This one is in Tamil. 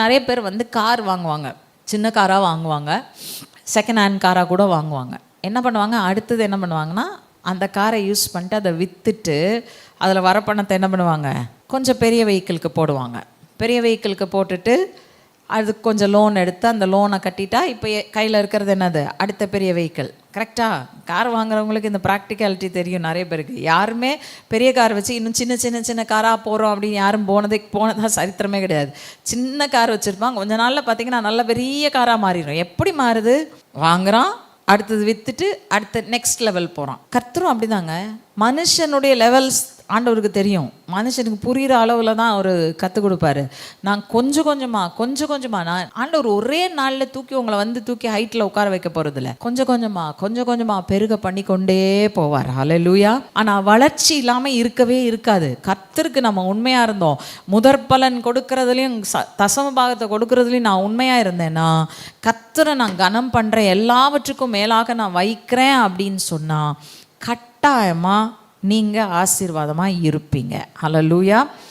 நிறைய பேர் வந்து கார் வாங்குவாங்க, சின்ன காராக வாங்குவாங்க, செகண்ட் ஹேண்ட் காராக கூட வாங்குவாங்க. என்ன பண்ணுவாங்க, அடுத்தது என்ன பண்ணுவாங்கன்னா, அந்த காரை யூஸ் பண்ணிட்டு அதை விற்றுட்டு அதில் வர பணத்தை என்ன பண்ணுவாங்க, கொஞ்சம் பெரிய வெஹிக்கிளுக்கு போடுவாங்க. பெரிய வெஹிக்கிளுக்கு போட்டுட்டு அதுக்கு கொஞ்சம் லோன் எடுத்து அந்த லோனை கட்டிட்டா இப்போ கையில் இருக்கிறது என்னது, அடுத்த பெரிய வெஹிக்கிள். கரெக்டாக? கார் வாங்குறவங்களுக்கு இந்த ப்ராக்டிகாலிட்டி தெரியும் நிறைய பேருக்கு. யாருமே பெரிய கார் வச்சு இன்னும் சின்ன சின்ன சின்ன காராக போகிறோம் அப்படின்னு யாரும் போனதாக சரித்திரமே கிடையாது. சின்ன கார் வச்சுருப்பாங்க, கொஞ்ச நாளில் பார்த்தீங்கன்னா நல்ல பெரிய காராக மாறிடும். எப்படி மாறுது, வாங்குகிறான், அடுத்தது விற்றுட்டு அடுத்த நெக்ஸ்ட் லெவல் போகிறான். கர்த்தரும் அப்படிதாங்க. மனுஷனுடைய லெவல்ஸ் ஆண்டவருக்கு தெரியும். மனுஷனுக்கு புரிகிற அளவில் தான் அவர் கற்றுக் கொடுப்பாரு. நான் கொஞ்சம் கொஞ்சமாக நான் ஆண்டவர் ஒரே நாளில் உங்களை வந்து தூக்கி ஹைட்டில் உட்கார வைக்க போகிறதில்ல. கொஞ்சம் கொஞ்சமாக பெருக பண்ணி கொண்டே போவார். ஹல்லேலூயா. ஆனால் வளர்ச்சி இல்லாமல் இருக்கவே இருக்காது. கர்த்தருக்கு நம்ம உண்மையாக இருந்தோம், முதற்பலன் கொடுக்கறதுலையும் தசம பாகத்தை கொடுக்கறதுலையும் நான் உண்மையாக இருந்தேன்னா, கர்த்தரை நான் கனம் பண்ணுறேன், எல்லாவற்றுக்கும் மேலாக நான் வைக்கிறேன் அப்படின்னு சொன்னால் கட்டாயமாக நீங்கள் ஆசீர்வாதமாக இருப்பீங்க. ஹல்லேலூயா.